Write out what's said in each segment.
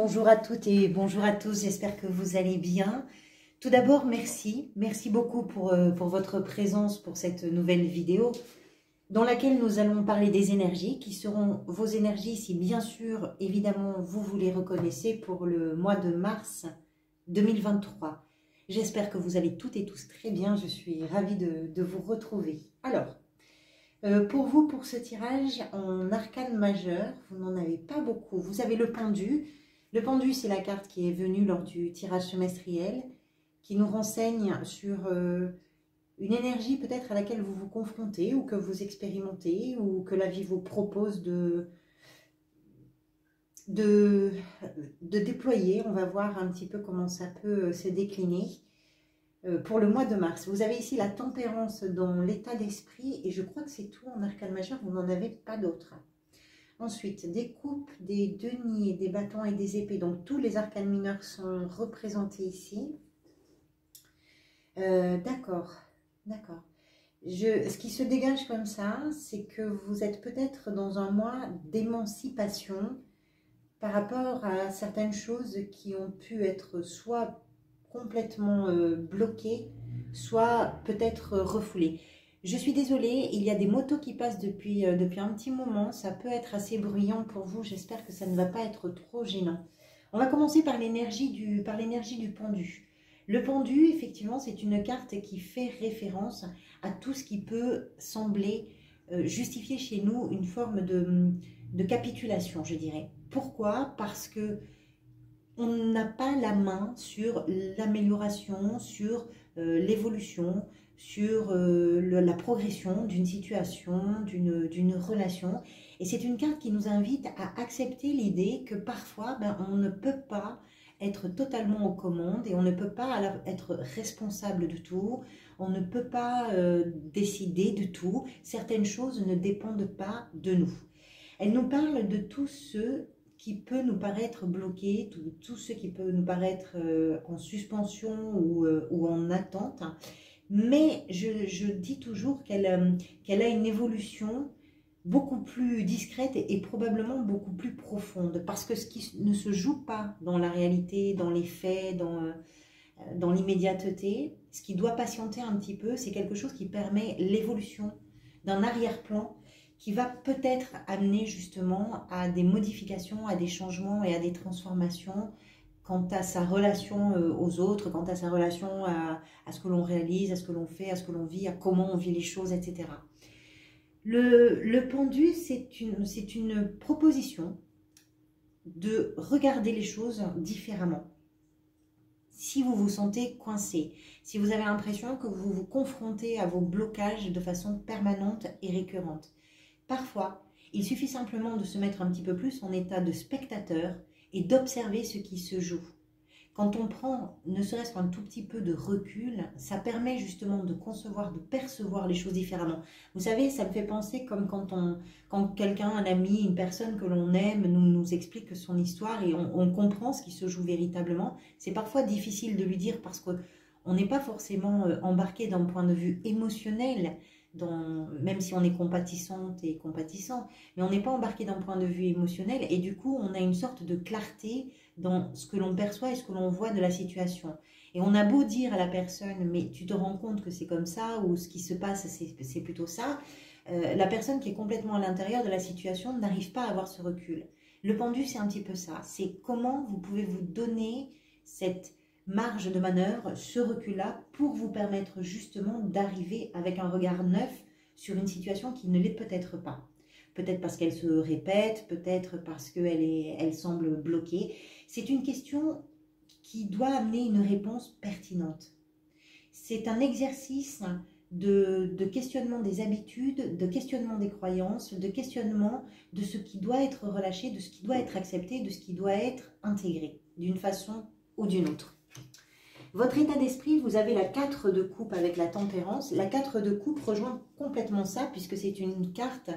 bonjour à toutes et bonjour à tous, j'espère que vous allez bien. Tout d'abord, merci beaucoup pour votre présence pour cette nouvelle vidéo dans laquelle nous allons parler des énergies qui seront vos énergies si bien sûr, évidemment, vous les reconnaissez pour le mois de mars 2023. J'espère que vous allez toutes et tous très bien, je suis ravie de vous retrouver. Alors, pour vous, pour ce tirage en arcane majeur, vous n'en avez pas beaucoup. Vous avez le pendu. Le pendu, c'est la carte qui est venue lors du tirage semestriel, qui nous renseigne sur une énergie peut-être à laquelle vous vous confrontez ou que vous expérimentez ou que la vie vous propose de déployer. On va voir un petit peu comment ça peut se décliner. Pour le mois de mars, vous avez ici la tempérance dans l'état d'esprit et je crois que c'est tout en arcane majeur, vous n'en avez pas d'autres. Ensuite, des coupes, des deniers, des bâtons et des épées, donc tous les arcanes mineurs sont représentés ici. D'accord. Ce qui se dégage comme ça, c'est que vous êtes peut-être dans un mois d'émancipation par rapport à certaines choses qui ont pu être soit complètement bloqué, soit peut-être refoulé. Je suis désolée, il y a des motos qui passent depuis un petit moment, ça peut être assez bruyant pour vous, j'espère que ça ne va pas être trop gênant. On va commencer par l'énergie du pendu. Le pendu, effectivement, c'est une carte qui fait référence à tout ce qui peut sembler justifier chez nous une forme de capitulation, je dirais. Pourquoi? Parce que on n'a pas la main sur l'amélioration, sur l'évolution, sur la progression d'une situation, d'une relation. Et c'est une carte qui nous invite à accepter l'idée que parfois, on ne peut pas être totalement aux commandes et on ne peut pas être responsable de tout, on ne peut pas décider de tout. Certaines choses ne dépendent pas de nous. Elle nous parle de tous ceux qui peut nous paraître bloqué, tout ce qui peut nous paraître en suspension ou en attente. Mais je dis toujours qu'elle a une évolution beaucoup plus discrète et probablement beaucoup plus profonde. Parce que ce qui ne se joue pas dans la réalité, dans les faits, dans l'immédiateté, ce qui doit patienter un petit peu, c'est quelque chose qui permet l'évolution d'un arrière-plan qui va peut-être amener justement à des modifications, à des changements et à des transformations quant à sa relation aux autres, quant à sa relation à ce que l'on réalise, à ce que l'on fait, à ce que l'on vit, à comment on vit les choses, etc. Le pendu, c'est une proposition de regarder les choses différemment. Si vous vous sentez coincé, si vous avez l'impression que vous vous confrontez à vos blocages de façon permanente et récurrente, parfois, il suffit simplement de se mettre un petit peu plus en état de spectateur et d'observer ce qui se joue. Quand on prend ne serait-ce qu'un tout petit peu de recul, ça permet justement de concevoir, de percevoir les choses différemment. Vous savez, ça me fait penser comme quand quelqu'un, un ami, une personne que l'on aime nous explique son histoire et on comprend ce qui se joue véritablement. C'est parfois difficile de lui dire parce qu'on n'est pas forcément embarqué d'un point de vue émotionnel, même si on est compatissante et compatissant, mais on n'est pas embarqué d'un point de vue émotionnel et du coup on a une sorte de clarté dans ce que l'on perçoit et ce que l'on voit de la situation. Et on a beau dire à la personne, mais tu te rends compte que c'est comme ça ou ce qui se passe c'est plutôt ça, la personne qui est complètement à l'intérieur de la situation n'arrive pas à avoir ce recul. Le pendu, c'est un petit peu ça, c'est comment vous pouvez vous donner cette marge de manœuvre, ce recul-là, pour vous permettre justement d'arriver avec un regard neuf sur une situation qui ne l'est peut-être pas. Peut-être parce qu'elle se répète, peut-être parce qu'elle semble bloquée. C'est une question qui doit amener une réponse pertinente. C'est un exercice de questionnement des habitudes, de questionnement des croyances, de questionnement de ce qui doit être relâché, de ce qui doit être accepté, de ce qui doit être intégré, d'une façon ou d'une autre. Votre état d'esprit, vous avez la 4 de coupe avec la tempérance. La 4 de coupe rejoint complètement ça, puisque c'est une carte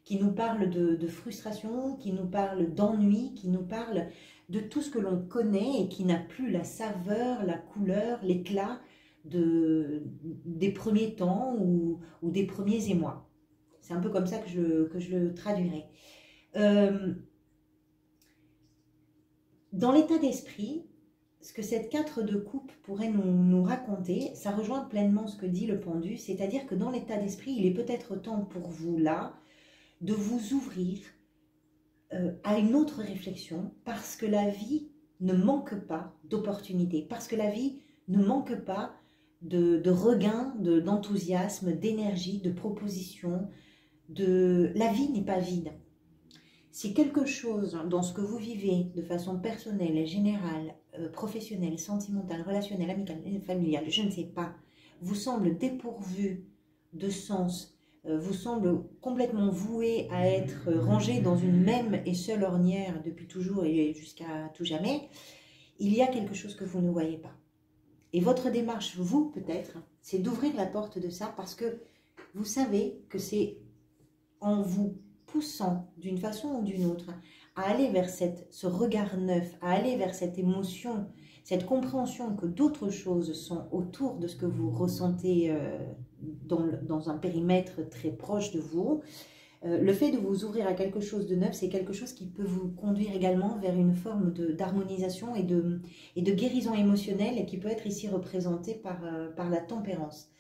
qui nous parle de frustration, qui nous parle d'ennui, qui nous parle de tout ce que l'on connaît et qui n'a plus la saveur, la couleur, l'éclat des premiers temps ou des premiers émois. C'est un peu comme ça que je le traduirai. Dans l'état d'esprit, ce que cette 4 de coupe pourrait nous raconter, ça rejoint pleinement ce que dit le pendu, c'est-à-dire que dans l'état d'esprit, il est peut-être temps pour vous là de vous ouvrir à une autre réflexion, parce que la vie ne manque pas d'opportunités, parce que la vie ne manque pas de regain, d'enthousiasme, d'énergie, de propositions. La vie n'est pas vide. Si quelque chose dans ce que vous vivez de façon personnelle, générale, professionnelle, sentimentale, relationnelle, amicale, familiale, je ne sais pas, vous semble dépourvu de sens, vous semble complètement voué à être rangé dans une même et seule ornière depuis toujours et jusqu'à tout jamais, il y a quelque chose que vous ne voyez pas. Et votre démarche, vous peut-être, c'est d'ouvrir la porte de ça parce que vous savez que c'est en vous poussant d'une façon ou d'une autre à aller vers ce regard neuf, à aller vers cette émotion, cette compréhension que d'autres choses sont autour de ce que vous ressentez dans un périmètre très proche de vous. Le fait de vous ouvrir à quelque chose de neuf, c'est quelque chose qui peut vous conduire également vers une forme d'harmonisation et de guérison émotionnelle et qui peut être ici représentée par la tempérance.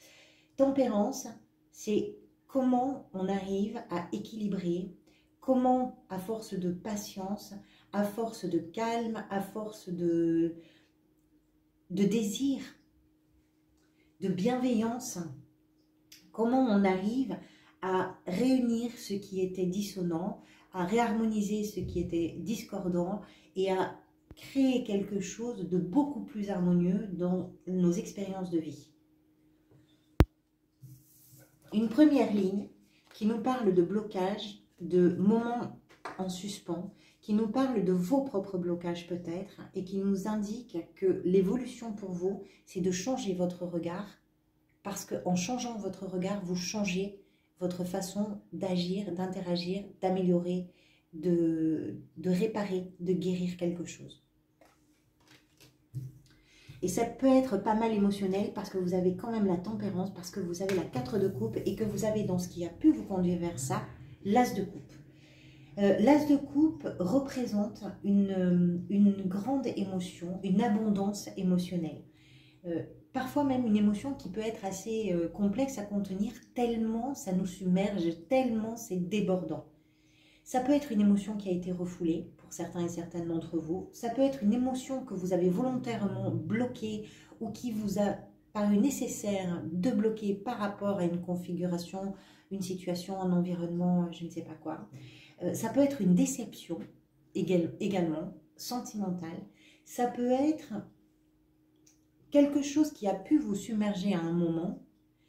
Tempérance, c'est comment on arrive à équilibrer, comment à force de patience, à force de calme, à force de désir, de bienveillance, comment on arrive à réunir ce qui était dissonant, à réharmoniser ce qui était discordant et à créer quelque chose de beaucoup plus harmonieux dans nos expériences de vie. Une première ligne qui nous parle de blocage, de moments en suspens, qui nous parle de vos propres blocages peut-être et qui nous indique que l'évolution pour vous, c'est de changer votre regard parce qu'en changeant votre regard, vous changez votre façon d'agir, d'interagir, d'améliorer, de réparer, de guérir quelque chose. Et ça peut être pas mal émotionnel parce que vous avez quand même la tempérance, parce que vous avez la 4 de coupe et que vous avez dans ce qui a pu vous conduire vers ça, l'as de coupe. L'as de coupe représente une grande émotion, une abondance émotionnelle. Parfois même une émotion qui peut être assez complexe à contenir tellement ça nous submerge, tellement c'est débordant. Ça peut être une émotion qui a été refoulée pour certains et certaines d'entre vous. Ça peut être une émotion que vous avez volontairement bloquée ou qui vous a paru nécessaire de bloquer par rapport à une configuration, une situation, un environnement, je ne sais pas quoi. Ça peut être une déception également, sentimentale. Ça peut être quelque chose qui a pu vous submerger à un moment,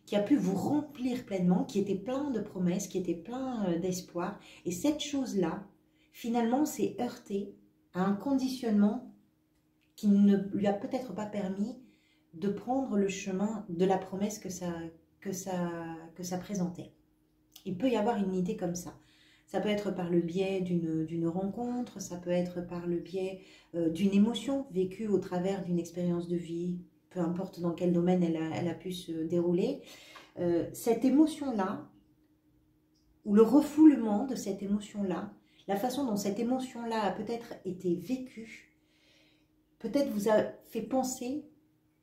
qui a pu vous remplir pleinement, qui était plein de promesses, qui était plein d'espoir. Et cette chose-là, finalement, s'est heurtée à un conditionnement qui ne lui a peut-être pas permis de prendre le chemin de la promesse que ça présentait. Il peut y avoir une idée comme ça. Ça peut être par le biais d'une rencontre, ça peut être par le biais d'une émotion vécue au travers d'une expérience de vie, peu importe dans quel domaine elle a pu se dérouler. Cette émotion-là, ou le refoulement de cette émotion-là, la façon dont cette émotion-là a peut-être été vécue, peut-être vous a fait penser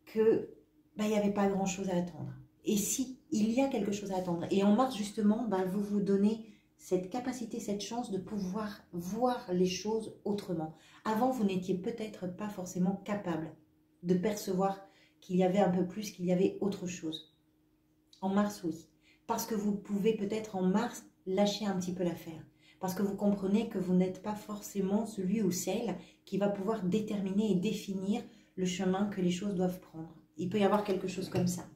que il n'y avait pas grand-chose à attendre. Et si, il y a quelque chose à attendre. Et en mars, justement, vous vous donnez cette capacité, cette chance de pouvoir voir les choses autrement. Avant, vous n'étiez peut-être pas forcément capable de percevoir qu'il y avait un peu plus, qu'il y avait autre chose. En mars, oui. Parce que vous pouvez peut-être en mars lâcher un petit peu l'affaire. Parce que vous comprenez que vous n'êtes pas forcément celui ou celle qui va pouvoir déterminer et définir le chemin que les choses doivent prendre. Il peut y avoir quelque chose comme ça.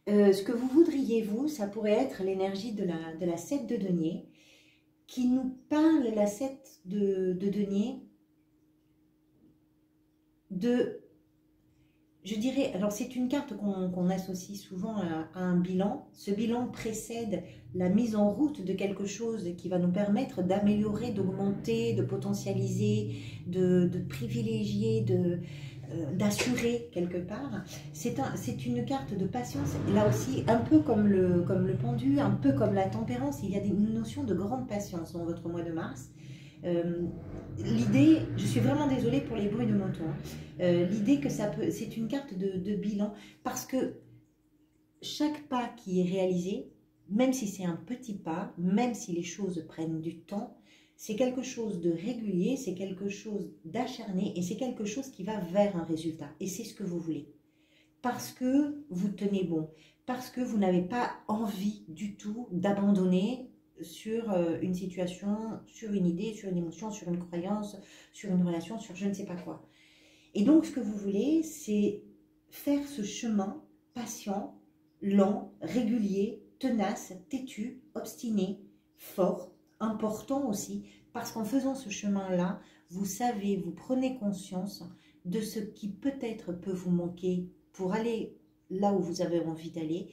Ce que vous voudriez, vous, ça pourrait être l'énergie de la 7 de denier, qui nous parle, la 7 de denier, je dirais, alors c'est une carte qu'on associe souvent à un bilan. Ce bilan précède la mise en route de quelque chose qui va nous permettre d'améliorer, d'augmenter, de potentialiser, de privilégier, d'assurer quelque part. C'est une carte de patience, là aussi, un peu comme le pendu, un peu comme la tempérance. Il y a une notion de grande patience dans votre mois de mars. L'idée, je suis vraiment désolée pour les bruits de moto, hein. L'idée que c'est une carte de bilan, parce que chaque pas qui est réalisé, même si c'est un petit pas, même si les choses prennent du temps, c'est quelque chose de régulier, c'est quelque chose d'acharné et c'est quelque chose qui va vers un résultat. Et c'est ce que vous voulez. Parce que vous tenez bon, parce que vous n'avez pas envie du tout d'abandonner sur une situation, sur une idée, sur une émotion, sur une croyance, sur une relation, sur je ne sais pas quoi. Et donc ce que vous voulez, c'est faire ce chemin patient, lent, régulier, tenace, têtu, obstiné, fort, important aussi, parce qu'en faisant ce chemin-là, vous savez, vous prenez conscience de ce qui peut-être peut vous manquer pour aller là où vous avez envie d'aller,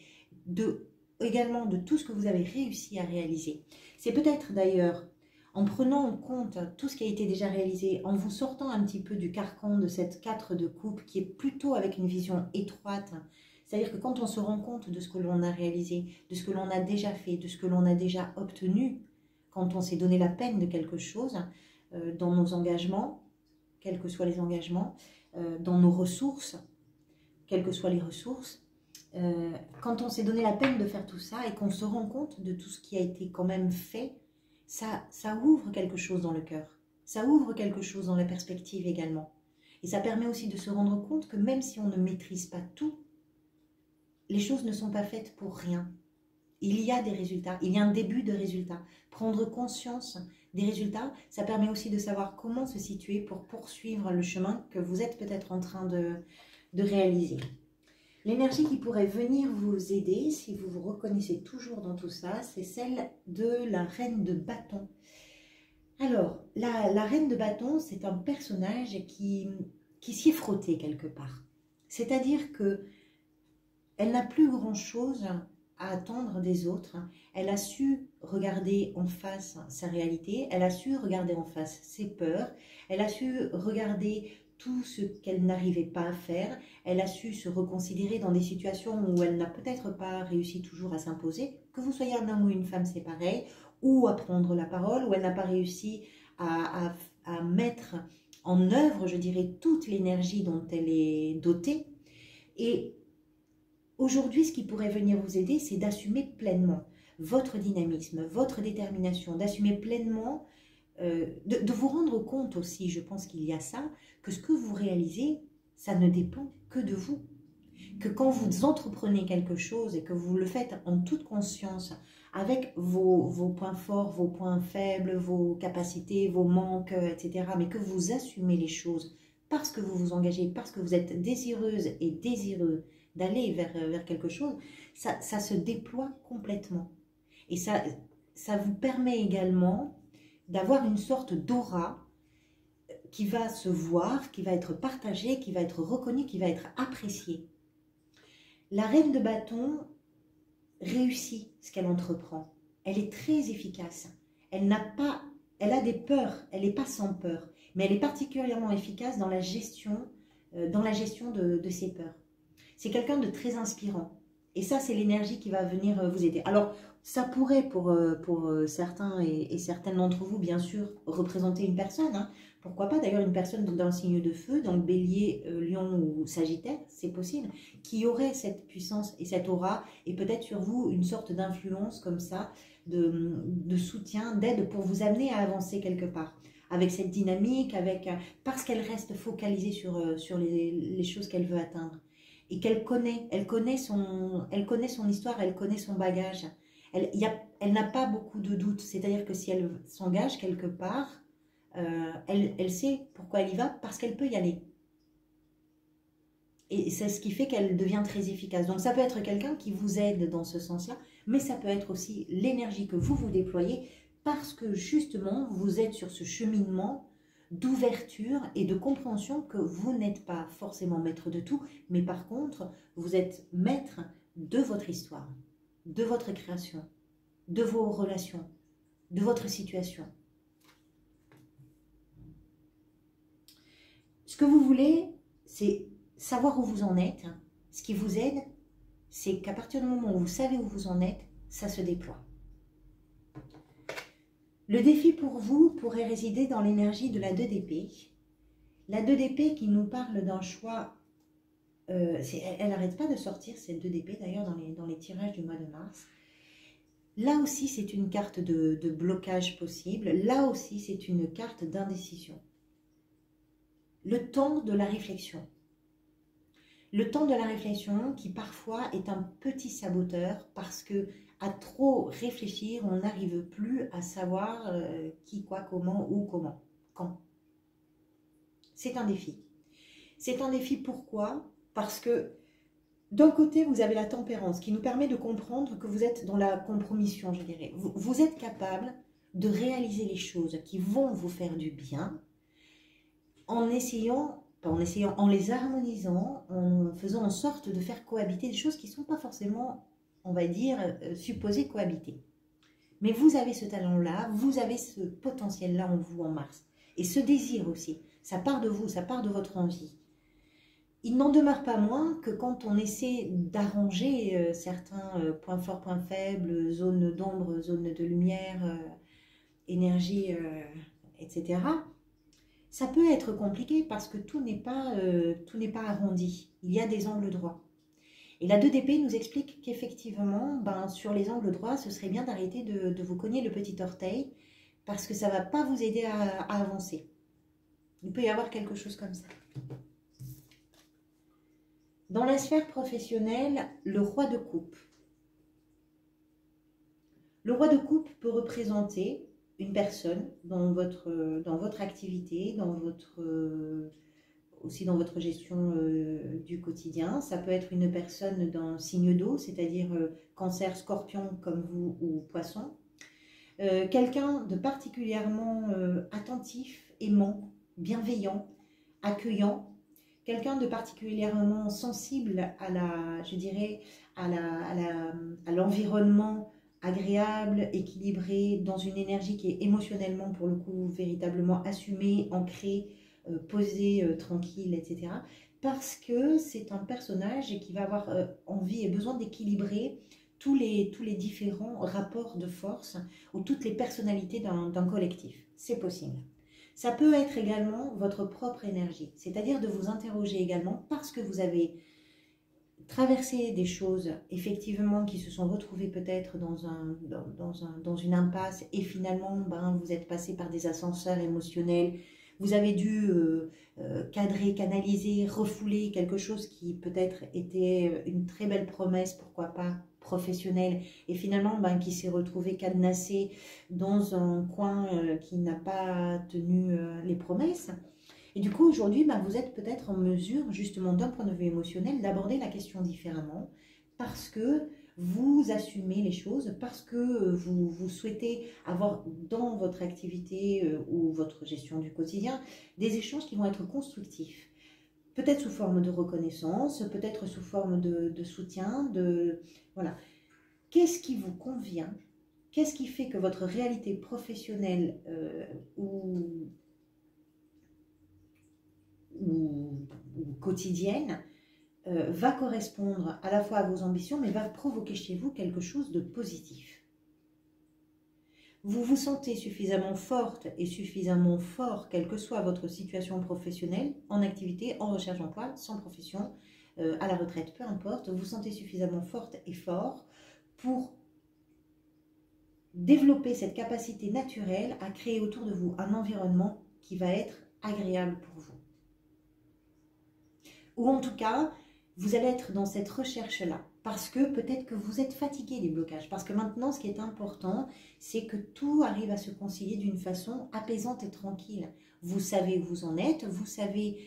également de tout ce que vous avez réussi à réaliser. C'est peut-être d'ailleurs en prenant en compte tout ce qui a été déjà réalisé, en vous sortant un petit peu du carcan de cette 4 de coupe qui est plutôt avec une vision étroite. C'est-à-dire que quand on se rend compte de ce que l'on a réalisé, de ce que l'on a déjà fait, de ce que l'on a déjà obtenu, quand on s'est donné la peine de quelque chose, dans nos engagements, quels que soient les engagements, dans nos ressources, quelles que soient les ressources, quand on s'est donné la peine de faire tout ça et qu'on se rend compte de tout ce qui a été quand même fait, ça ouvre quelque chose dans le cœur. Ça ouvre quelque chose dans la perspective également. Et ça permet aussi de se rendre compte que même si on ne maîtrise pas tout, les choses ne sont pas faites pour rien. Il y a des résultats, il y a un début de résultats. Prendre conscience des résultats, ça permet aussi de savoir comment se situer pour poursuivre le chemin que vous êtes peut-être en train de réaliser. L'énergie qui pourrait venir vous aider, si vous vous reconnaissez toujours dans tout ça, c'est celle de la reine de bâton. Alors, la reine de bâton, c'est un personnage qui s'y est frotté quelque part. C'est-à-dire que elle n'a plus grand-chose à attendre des autres. Elle a su regarder en face sa réalité, elle a su regarder en face ses peurs, elle a su regarder tout ce qu'elle n'arrivait pas à faire, elle a su se reconsidérer dans des situations où elle n'a peut-être pas réussi toujours à s'imposer, que vous soyez un homme ou une femme, c'est pareil, ou à prendre la parole, où elle n'a pas réussi à mettre en œuvre, je dirais, toute l'énergie dont elle est dotée. Et aujourd'hui, ce qui pourrait venir vous aider, c'est d'assumer pleinement votre dynamisme, votre détermination, d'assumer pleinement, de vous rendre compte aussi, je pense qu'il y a ça, que ce que vous réalisez, ça ne dépend que de vous. Que quand vous entreprenez quelque chose et que vous le faites en toute conscience, avec vos points forts, vos points faibles, vos capacités, vos manques, etc., mais que vous assumez les choses parce que vous vous engagez, parce que vous êtes désireuse et désireux d'aller vers quelque chose, ça se déploie complètement. Et ça vous permet également d'avoir une sorte d'aura qui va se voir, qui va être partagée, qui va être reconnue, qui va être appréciée. La reine de bâton réussit ce qu'elle entreprend. Elle est très efficace. Elle a des peurs, elle n'est pas sans peur, mais elle est particulièrement efficace dans la gestion de ses peurs. C'est quelqu'un de très inspirant. Et ça, c'est l'énergie qui va venir vous aider. Alors, ça pourrait pour certains et certaines d'entre vous, bien sûr, représenter une personne. Hein. Pourquoi pas d'ailleurs une personne d'un signe de feu, donc Bélier, Lion ou Sagittaire, c'est possible, qui aurait cette puissance et cette aura, et peut-être sur vous une sorte d'influence comme ça, de soutien, d'aide pour vous amener à avancer quelque part. Avec cette dynamique, parce qu'elle reste focalisée sur les choses qu'elle veut atteindre. Et qu'elle connaît, elle connaît son histoire, elle connaît son bagage. Elle n'a pas beaucoup de doutes, c'est-à-dire que si elle s'engage quelque part, elle sait pourquoi elle y va, parce qu'elle peut y aller. Et c'est ce qui fait qu'elle devient très efficace. Donc ça peut être quelqu'un qui vous aide dans ce sens-là, mais ça peut être aussi l'énergie que vous déployez, parce que justement, vous êtes sur ce cheminement d'ouverture et de compréhension que vous n'êtes pas forcément maître de tout, mais par contre, vous êtes maître de votre histoire, de votre création, de vos relations, de votre situation. Ce que vous voulez, c'est savoir où vous en êtes. Ce qui vous aide, c'est qu'à partir du moment où vous savez où vous en êtes, ça se déploie. Le défi pour vous pourrait résider dans l'énergie de la 2 d'épée. La 2 d'épée qui nous parle d'un choix, elle n'arrête pas de sortir, cette 2 d'épée d'ailleurs dans les tirages du mois de mars. Là aussi, c'est une carte de blocage possible. Là aussi, c'est une carte d'indécision. Le temps de la réflexion. Le temps de la réflexion qui parfois est un petit saboteur parce que à trop réfléchir, on n'arrive plus à savoir qui, quoi, comment, où, comment, quand. C'est un défi. C'est un défi pourquoi? Parce que d'un côté, vous avez la tempérance qui nous permet de comprendre que vous êtes dans la compromission, je dirais. Vous êtes capable de réaliser les choses qui vont vous faire du bien en essayant, pas en essayant, en les harmonisant, en faisant en sorte de faire cohabiter des choses qui ne sont pas forcément, on va dire, supposées cohabiter. Mais vous avez ce talent-là, vous avez ce potentiel-là en vous en mars. Et ce désir aussi, ça part de vous, ça part de votre envie. Il n'en demeure pas moins que quand on essaie d'arranger certains points forts, points faibles, zones d'ombre, zones de lumière, énergie, etc., ça peut être compliqué parce que tout n'est pas arrondi. Il y a des angles droits. Et la 2 d'épée nous explique qu'effectivement, sur les angles droits, ce serait bien d'arrêter de vous cogner le petit orteil parce que ça ne va pas vous aider à avancer. Il peut y avoir quelque chose comme ça. Dans la sphère professionnelle, le roi de coupe. Le roi de coupe peut représenter une personne dans votre activité, aussi dans votre gestion du quotidien. Ça peut être une personne d'un signe d'eau, c'est-à-dire cancer, scorpion comme vous ou poisson. Quelqu'un de particulièrement attentif, aimant, bienveillant, accueillant. Quelqu'un de particulièrement sensible à l'environnement agréable, équilibré, dans une énergie qui est émotionnellement, pour le coup, véritablement assumée, ancrée, posée, tranquille, etc. Parce que c'est un personnage qui va avoir envie et besoin d'équilibrer tous les différents rapports de force ou toutes les personnalités d'un collectif. C'est possible. Ça peut être également votre propre énergie, c'est-à-dire de vous interroger également parce que vous avez traversé des choses effectivement qui se sont retrouvées peut-être dans une impasse et finalement vous êtes passé par des ascenseurs émotionnels, vous avez dû cadrer, canaliser, refouler quelque chose qui peut-être était une très belle promesse, pourquoi pas professionnelle, et finalement qui s'est retrouvé cadenassé dans un coin qui n'a pas tenu les promesses. Et du coup, aujourd'hui, vous êtes peut-être en mesure, justement, d'un point de vue émotionnel, d'aborder la question différemment, parce que vous assumez les choses, parce que vous souhaitez avoir dans votre activité ou votre gestion du quotidien des échanges qui vont être constructifs. Peut-être sous forme de reconnaissance, peut-être sous forme de soutien, voilà. Qu'est-ce qui vous convient? Qu'est-ce qui fait que votre réalité professionnelle ou quotidienne va correspondre à la fois à vos ambitions, mais va provoquer chez vous quelque chose de positif? Vous vous sentez suffisamment forte et suffisamment fort, quelle que soit votre situation professionnelle, en activité, en recherche d'emploi, sans profession, à la retraite, peu importe, vous vous sentez suffisamment forte et fort pour développer cette capacité naturelle à créer autour de vous un environnement qui va être agréable pour vous. Ou en tout cas, vous allez être dans cette recherche-là, parce que peut-être que vous êtes fatigué des blocages, parce que maintenant, ce qui est important, c'est que tout arrive à se concilier d'une façon apaisante et tranquille. Vous savez où vous en êtes, vous savez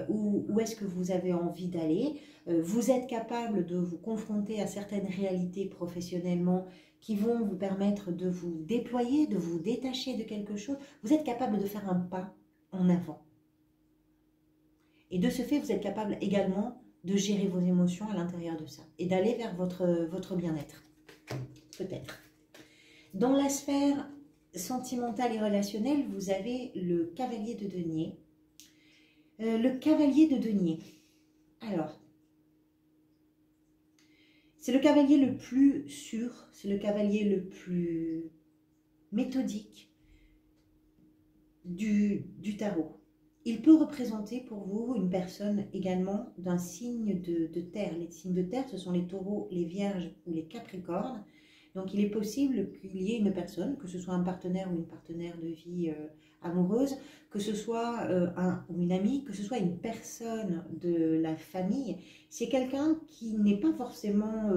où est-ce que vous avez envie d'aller, vous êtes capable de vous confronter à certaines réalités professionnellement qui vont vous permettre de vous déployer, de vous détacher de quelque chose. Vous êtes capable de faire un pas en avant. Et de ce fait, vous êtes capable également de gérer vos émotions à l'intérieur de ça et d'aller vers votre bien-être. Peut-être. Dans la sphère sentimentale et relationnelle, vous avez le cavalier de denier. Le cavalier de denier. Alors, c'est le cavalier le plus sûr, c'est le cavalier le plus méthodique, du tarot. Il peut représenter pour vous une personne également d'un signe de terre. Les signes de terre, ce sont les taureaux, les vierges ou les capricornes. Donc il est possible qu'il y ait une personne, que ce soit un partenaire ou une partenaire de vie amoureuse, que ce soit un ou une amie, que ce soit une personne de la famille. C'est quelqu'un qui n'est pas forcément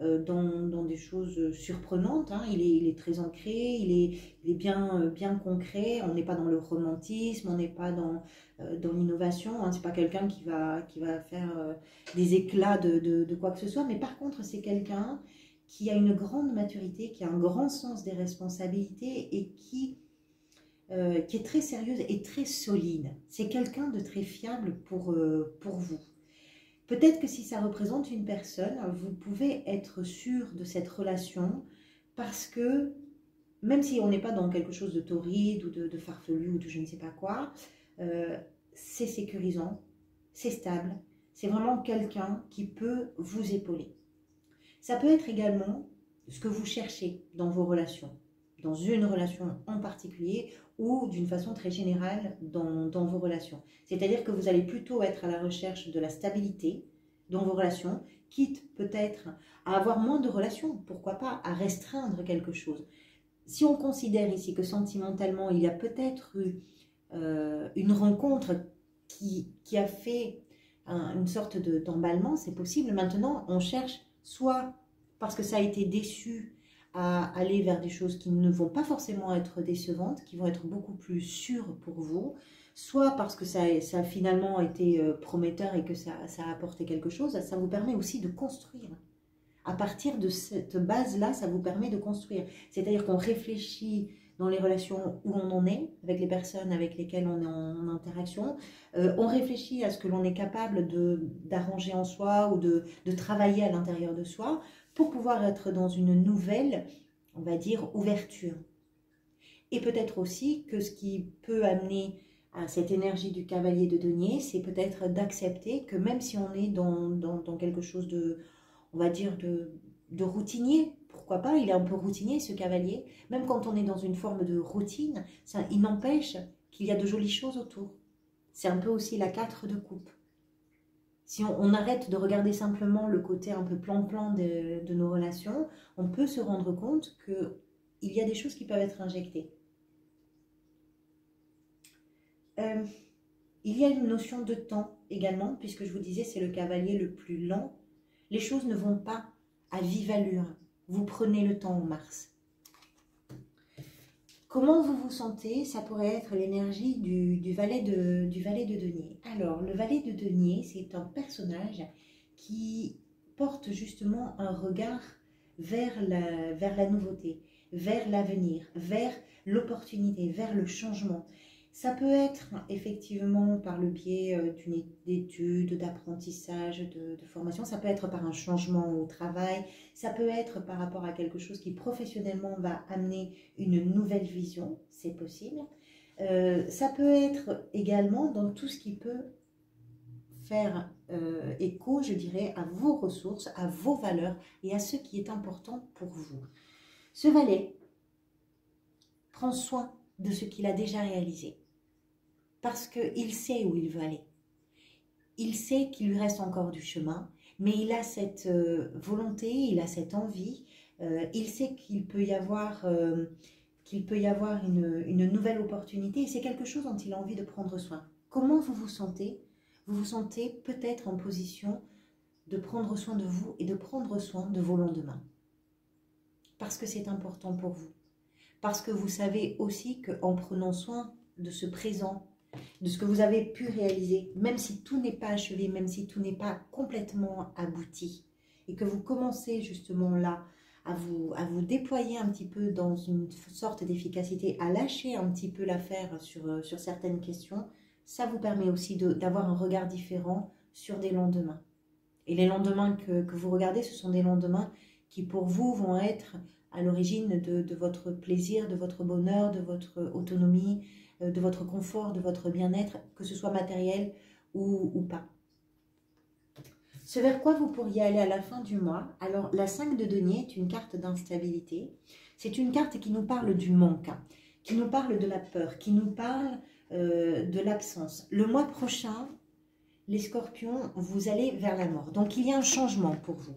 dans des choses surprenantes, hein. Il est très ancré, il est bien concret. On n'est pas dans le romantisme, on n'est pas dans l'innovation, hein. C'est pas quelqu'un qui va faire des éclats de quoi que ce soit, mais par contre c'est quelqu'un qui a une grande maturité, qui a un grand sens des responsabilités et qui est très sérieuse et très solide. C'est quelqu'un de très fiable pour vous. Peut-être que si ça représente une personne, vous pouvez être sûr de cette relation parce que, même si on n'est pas dans quelque chose de torride ou de farfelu ou de je ne sais pas quoi, c'est sécurisant, c'est stable, c'est vraiment quelqu'un qui peut vous épauler. Ça peut être également ce que vous cherchez dans vos relations, dans une relation en particulier ou d'une façon très générale dans vos relations. C'est-à-dire que vous allez plutôt être à la recherche de la stabilité dans vos relations, quitte peut-être à avoir moins de relations, pourquoi pas, à restreindre quelque chose. Si on considère ici que sentimentalement, il y a peut-être eu une rencontre qui a fait une sorte d'emballement, c'est possible. Maintenant, on cherche soit parce que ça a été déçu à aller vers des choses qui ne vont pas forcément être décevantes, qui vont être beaucoup plus sûres pour vous, soit parce que ça a finalement été prometteur et que ça a apporté quelque chose. Ça vous permet aussi de construire. À partir de cette base-là, ça vous permet de construire. C'est-à-dire qu'on réfléchit dans les relations où on en est, avec les personnes avec lesquelles on est en interaction. On réfléchit à ce que l'on est capable d'arranger en soi ou de travailler à l'intérieur de soi pour pouvoir être dans une nouvelle, on va dire, ouverture. Et peut-être aussi que ce qui peut amener à cette énergie du cavalier de denier, c'est peut-être d'accepter que même si on est dans quelque chose de, on va dire, de routinier, pourquoi pas, il est un peu routinier ce cavalier, même quand on est dans une forme de routine, il n'empêche qu'il y a de jolies choses autour. C'est un peu aussi la 4 de coupe. Si on arrête de regarder simplement le côté un peu plan-plan de nos relations, on peut se rendre compte qu'il y a des choses qui peuvent être injectées. Il y a une notion de temps également, puisque je vous disais c'est le cavalier le plus lent. Les choses ne vont pas à vive allure. Vous prenez le temps en Mars. Comment vous vous sentez? Ça pourrait être l'énergie du valet de denier. Alors, le valet de denier, c'est un personnage qui porte justement un regard vers la nouveauté, vers l'avenir, vers l'opportunité, vers le changement. Ça peut être effectivement par le biais d'une étude, d'apprentissage, de formation. Ça peut être par un changement au travail. Ça peut être par rapport à quelque chose qui professionnellement va amener une nouvelle vision. C'est possible. Ça peut être également dans tout ce qui peut faire écho, je dirais, à vos ressources, à vos valeurs et à ce qui est important pour vous. Ce valet prend soin de ce qu'il a déjà réalisé. Parce qu'il sait où il veut aller. Il sait qu'il lui reste encore du chemin, mais il a cette volonté, il a cette envie, il sait qu'il peut y avoir, une nouvelle opportunité et c'est quelque chose dont il a envie de prendre soin. Comment vous vous sentez? Vous vous sentez peut-être en position de prendre soin de vous et de prendre soin de vos lendemains. Parce que c'est important pour vous. Parce que vous savez aussi qu'en prenant soin de ce présent, de ce que vous avez pu réaliser, même si tout n'est pas achevé, même si tout n'est pas complètement abouti, et que vous commencez justement là à vous déployer un petit peu dans une sorte d'efficacité, à lâcher un petit peu l'affaire sur certaines questions, ça vous permet aussi d'avoir un regard différent sur des lendemains. Et les lendemains que vous regardez, ce sont des lendemains qui pour vous vont être à l'origine de votre plaisir, de votre bonheur, de votre autonomie, de votre confort, de votre bien-être, que ce soit matériel ou pas. Ce vers quoi vous pourriez aller à la fin du mois. Alors, la 5 de denier est une carte d'instabilité. C'est une carte qui nous parle du manque, qui nous parle de la peur, qui nous parle de l'absence. Le mois prochain, les scorpions, vous allez vers la mort. Donc, il y a un changement pour vous.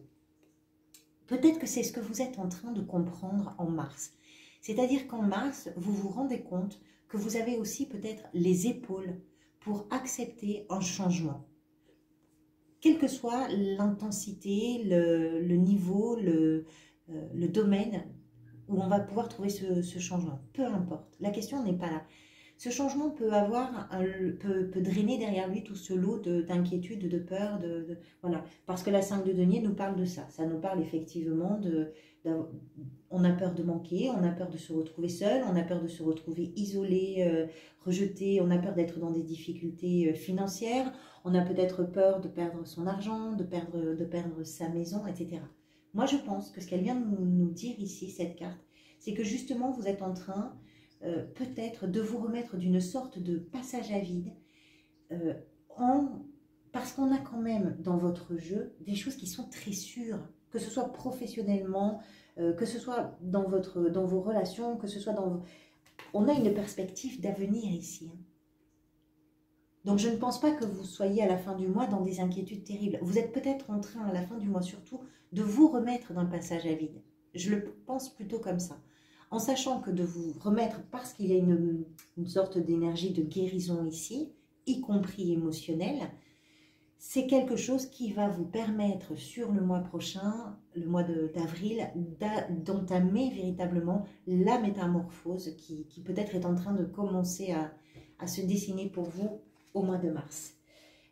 Peut-être que c'est ce que vous êtes en train de comprendre en mars. C'est-à-dire qu'en mars, vous vous rendez compte que vous avez aussi peut-être les épaules pour accepter un changement. Quelle que soit l'intensité, le niveau, le domaine où on va pouvoir trouver ce changement. Peu importe, la question n'est pas là. Ce changement peut peut drainer derrière lui tout ce lot d'inquiétude, de peur, voilà. Parce que la 5 de denier nous parle de ça. Ça nous parle effectivement on a peur de manquer, on a peur de se retrouver seul, on a peur de se retrouver isolé, rejeté, on a peur d'être dans des difficultés financières, on a peut-être peur de perdre son argent, de perdre sa maison, etc. Moi, je pense que ce qu'elle vient de nous dire ici, cette carte, c'est que justement, vous êtes en train peut-être de vous remettre d'une sorte de passage à vide parce qu'on a quand même dans votre jeu des choses qui sont très sûres, que ce soit professionnellement, que ce soit dans vos relations, que ce soit on a une perspective d'avenir ici. Donc je ne pense pas que vous soyez à la fin du mois dans des inquiétudes terribles. Vous êtes peut-être en train à la fin du mois surtout de vous remettre d'un passage à vide. Je le pense plutôt comme ça. En sachant que de vous remettre, parce qu'il y a une sorte d'énergie de guérison ici, y compris émotionnelle, c'est quelque chose qui va vous permettre sur le mois prochain, le mois d'avril, d'entamer véritablement la métamorphose qui peut-être est en train de commencer à se dessiner pour vous au mois de mars.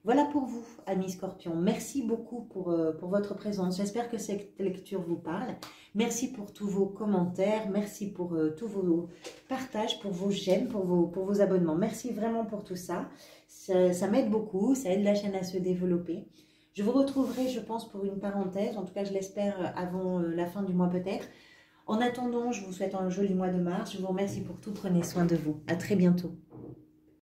Voilà pour vous, amis Scorpions. Merci beaucoup pour votre présence. J'espère que cette lecture vous parle. Merci pour tous vos commentaires. Merci pour tous vos partages, pour vos j'aime, pour vos abonnements. Merci vraiment pour tout ça. Ça m'aide beaucoup. Ça aide la chaîne à se développer. Je vous retrouverai, je pense, pour une parenthèse. En tout cas, je l'espère avant la fin du mois peut-être. En attendant, je vous souhaite un joli mois de mars. Je vous remercie pour tout. Prenez soin de vous. À très bientôt.